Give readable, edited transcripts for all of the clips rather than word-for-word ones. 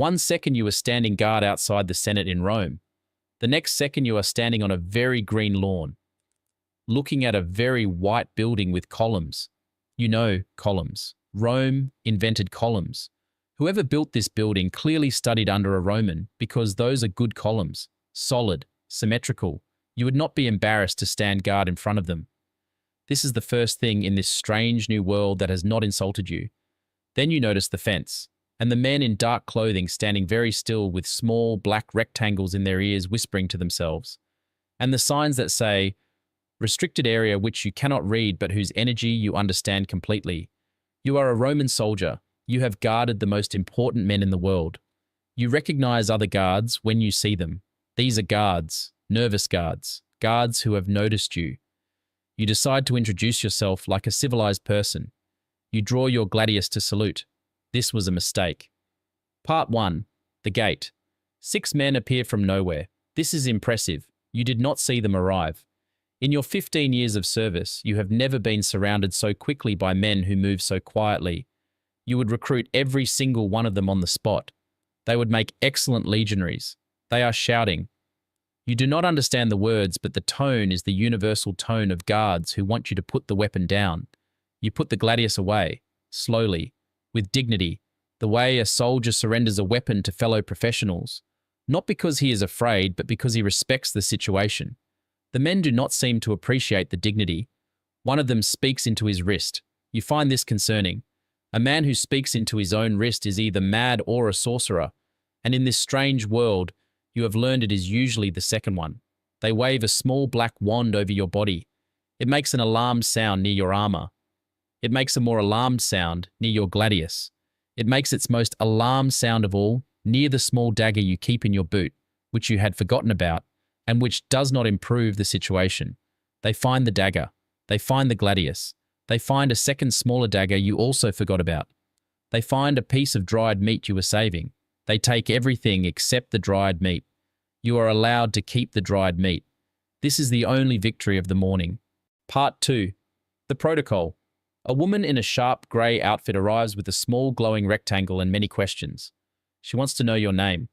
One second you are standing guard outside the Senate in Rome. The next second you are standing on a very green lawn, looking at a very white building with columns. You know, columns. Rome invented columns. Whoever built this building clearly studied under a Roman, because those are good columns, solid, symmetrical. You would not be embarrassed to stand guard in front of them. This is the first thing in this strange new world that has not insulted you. Then you notice the fence, and the men in dark clothing standing very still with small black rectangles in their ears whispering to themselves, and the signs that say, restricted area, which you cannot read but whose energy you understand completely. You are a Roman soldier. You have guarded the most important men in the world. You recognize other guards when you see them. These are guards, nervous guards, guards who have noticed you. You decide to introduce yourself like a civilized person. You draw your gladius to salute. This was a mistake. Part 1. The Gate. 6 men appear from nowhere. This is impressive. You did not see them arrive. In your 15 years of service, you have never been surrounded so quickly by men who move so quietly. You would recruit every single one of them on the spot. They would make excellent legionaries. They are shouting. You do not understand the words, but the tone is the universal tone of guards who want you to put the weapon down. You put the gladius away, slowly, with dignity, the way a soldier surrenders a weapon to fellow professionals, not because he is afraid, but because he respects the situation. The men do not seem to appreciate the dignity. One of them speaks into his wrist. You find this concerning. A man who speaks into his own wrist is either mad or a sorcerer, and in this strange world, you have learned it is usually the second one. They wave a small black wand over your body. It makes an alarmed sound near your armor. It makes a more alarmed sound near your gladius. It makes its most alarmed sound of all near the small dagger you keep in your boot, which you had forgotten about, and which does not improve the situation. They find the dagger. They find the gladius. They find a second smaller dagger you also forgot about. They find a piece of dried meat you were saving. They take everything except the dried meat. You are allowed to keep the dried meat. This is the only victory of the morning. Part 2. The Protocol. A woman in a sharp grey outfit arrives with a small glowing rectangle and many questions. She wants to know your name.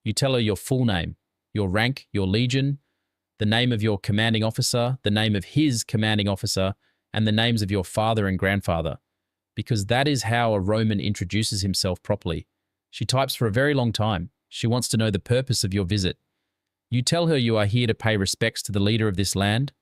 You tell her your full name, your rank, your legion, the name of your commanding officer, the name of his commanding officer, and the names of your father and grandfather, because that is how a Roman introduces himself properly. She types for a very long time. She wants to know the purpose of your visit. You tell her you are here to pay respects to the leader of this land,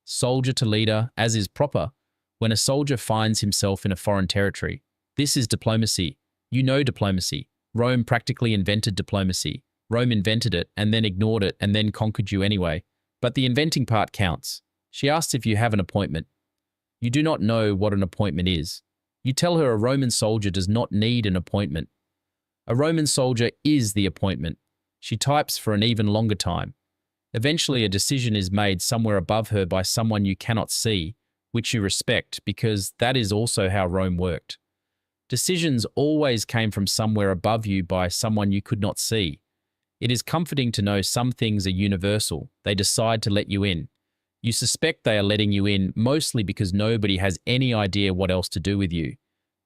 soldier to leader, as is proper, when a soldier finds himself in a foreign territory. This is diplomacy. You know diplomacy. Rome practically invented diplomacy. Rome invented it and then ignored it and then conquered you anyway. But the inventing part counts. She asks if you have an appointment. You do not know what an appointment is. You tell her a Roman soldier does not need an appointment. A Roman soldier is the appointment. She types for an even longer time. Eventually, a decision is made somewhere above her by someone you cannot see, which you respect because that is also how Rome worked. Decisions always came from somewhere above you by someone you could not see. It is comforting to know some things are universal. They decide to let you in. You suspect they are letting you in mostly because nobody has any idea what else to do with you.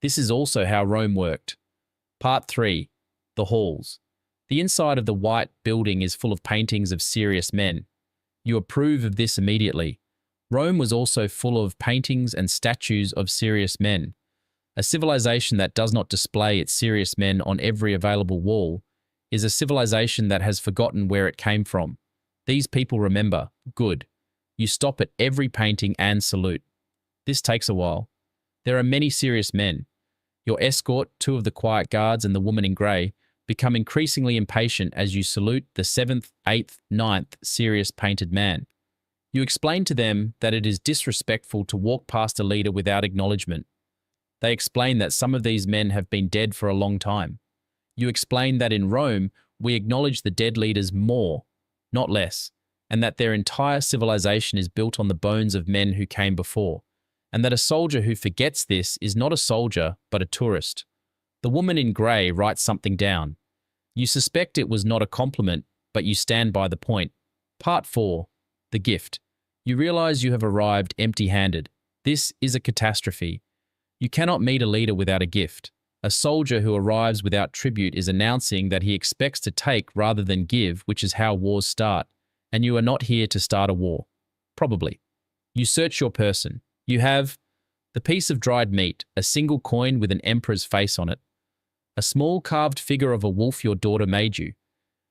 This is also how Rome worked. Part 3. The Halls. The inside of the white building is full of paintings of serious men. You approve of this immediately. Rome was also full of paintings and statues of serious men. A civilization that does not display its serious men on every available wall is a civilization that has forgotten where it came from. These people remember. Good. You stop at every painting and salute. This takes a while. There are many serious men. Your escort, 2 of the quiet guards and the woman in grey, become increasingly impatient as you salute the 7th, 8th, 9th serious painted man. You explain to them that it is disrespectful to walk past a leader without acknowledgement. They explain that some of these men have been dead for a long time. You explain that in Rome, we acknowledge the dead leaders more, not less, and that their entire civilization is built on the bones of men who came before, and that a soldier who forgets this is not a soldier, but a tourist. The woman in grey writes something down. You suspect it was not a compliment, but you stand by the point. Part 4. The Gift. You realize you have arrived empty-handed. This is a catastrophe. You cannot meet a leader without a gift. A soldier who arrives without tribute is announcing that he expects to take rather than give, which is how wars start, and you are not here to start a war. Probably. You search your person. You have the piece of dried meat, a single coin with an emperor's face on it, a small carved figure of a wolf your daughter made you,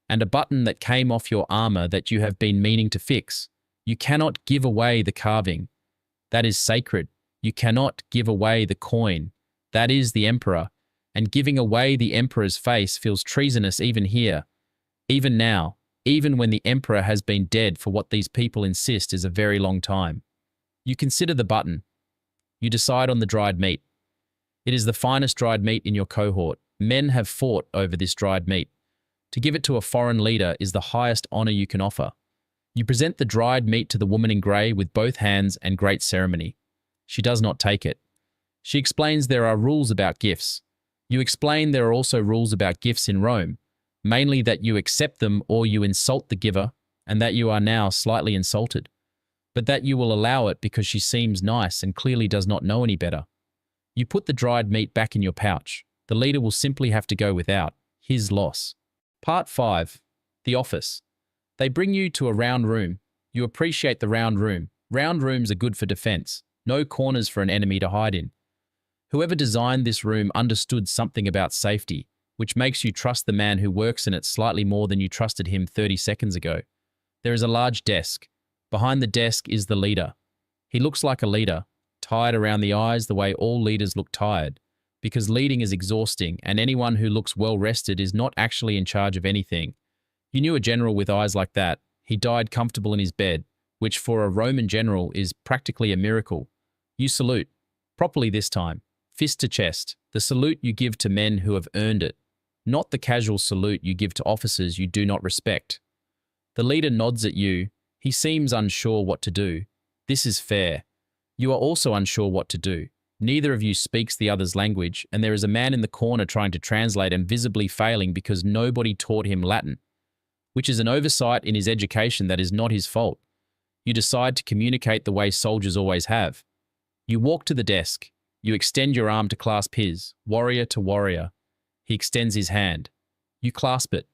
and a button that came off your armor that you have been meaning to fix. You cannot give away the carving. That is sacred. You cannot give away the coin. That is the emperor. And giving away the emperor's face feels treasonous even here, even now, even when the emperor has been dead for what these people insist is a very long time. You consider the button. You decide on the dried meat. It is the finest dried meat in your cohort. Men have fought over this dried meat. To give it to a foreign leader is the highest honor you can offer. You present the dried meat to the woman in grey with both hands and great ceremony. She does not take it. She explains there are rules about gifts. You explain there are also rules about gifts in Rome, mainly that you accept them or you insult the giver, and that you are now slightly insulted, but that you will allow it because she seems nice and clearly does not know any better. You put the dried meat back in your pouch. The leader will simply have to go without. His loss. Part 5. The office. They bring you to a round room. You appreciate the round room. Round rooms are good for defense. No corners for an enemy to hide in. Whoever designed this room understood something about safety, which makes you trust the man who works in it slightly more than you trusted him 30 seconds ago. There is a large desk. Behind the desk is the leader. He looks like a leader, tired around the eyes the way all leaders look tired, because leading is exhausting and anyone who looks well rested is not actually in charge of anything. You knew a general with eyes like that. He died comfortable in his bed, which for a Roman general is practically a miracle. You salute, properly this time. Fist to chest, the salute you give to men who have earned it, not the casual salute you give to officers you do not respect. The leader nods at you. He seems unsure what to do. This is fair. You are also unsure what to do. Neither of you speaks the other's language, and there is a man in the corner trying to translate and visibly failing because nobody taught him Latin, which is an oversight in his education that is not his fault. You decide to communicate the way soldiers always have. You walk to the desk. You extend your arm to clasp his, warrior to warrior. He extends his hand. You clasp it.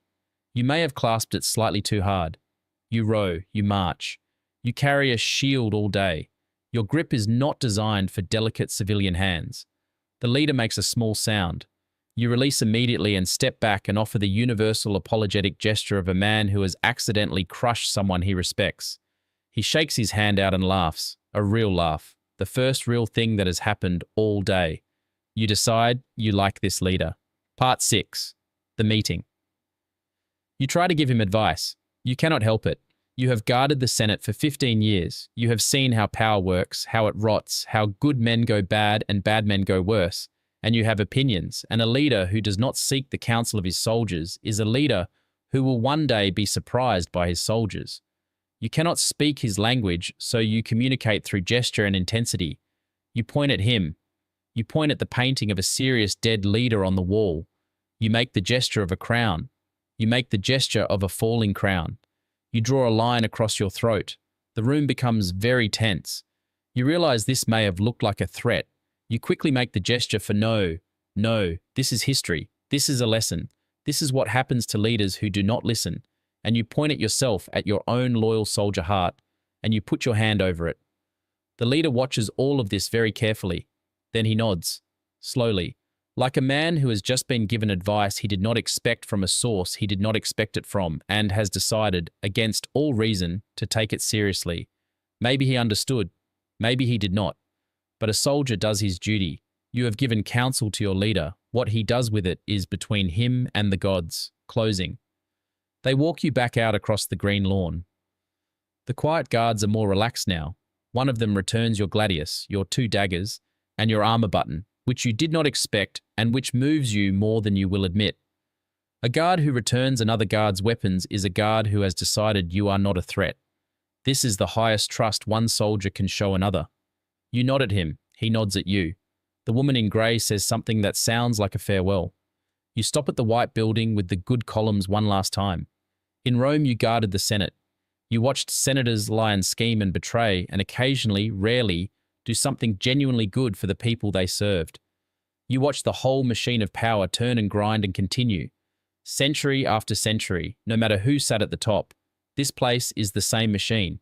You may have clasped it slightly too hard. You row, you march. You carry a shield all day. Your grip is not designed for delicate civilian hands. The leader makes a small sound. You release immediately and step back and offer the universal apologetic gesture of a man who has accidentally crushed someone he respects. He shakes his hand out and laughs, a real laugh. The first real thing that has happened all day. You decide you like this leader. Part 6. The meeting. You try to give him advice. You cannot help it. You have guarded the Senate for 15 years. You have seen how power works, how it rots, how good men go bad and bad men go worse. And you have opinions. And a leader who does not seek the counsel of his soldiers is a leader who will one day be surprised by his soldiers. You cannot speak his language, so you communicate through gesture and intensity. You point at him. You point at the painting of a serious dead leader on the wall. You make the gesture of a crown. You make the gesture of a falling crown. You draw a line across your throat. The room becomes very tense. You realize this may have looked like a threat. You quickly make the gesture for no. No, this is history. This is a lesson. This is what happens to leaders who do not listen. And you point at yourself at your own loyal soldier heart, and you put your hand over it. The leader watches all of this very carefully. Then he nods, slowly, like a man who has just been given advice he did not expect from a source he did not expect it from, and has decided, against all reason, to take it seriously. Maybe he understood, maybe he did not. But a soldier does his duty. You have given counsel to your leader. What he does with it is between him and the gods. Closing. They walk you back out across the green lawn. The quiet guards are more relaxed now. One of them returns your gladius, your 2 daggers, and your armor button, which you did not expect and which moves you more than you will admit. A guard who returns another guard's weapons is a guard who has decided you are not a threat. This is the highest trust one soldier can show another. You nod at him, he nods at you. The woman in grey says something that sounds like a farewell. You stop at the white building with the good columns one last time. In Rome, you guarded the Senate. You watched senators lie and scheme and betray, and occasionally, rarely, do something genuinely good for the people they served. You watch the whole machine of power turn and grind and continue. Century after century, no matter who sat at the top, this place is the same machine.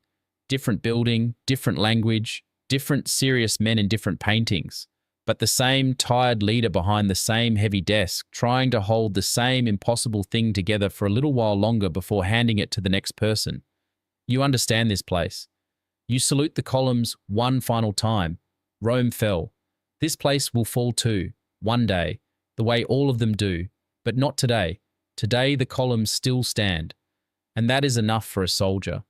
Different building, different language, different serious men in different paintings, but the same tired leader behind the same heavy desk, trying to hold the same impossible thing together for a little while longer before handing it to the next person. You understand this place. You salute the columns one final time. Rome fell. This place will fall too, one day, the way all of them do, but not today. Today the columns still stand. And that is enough for a soldier.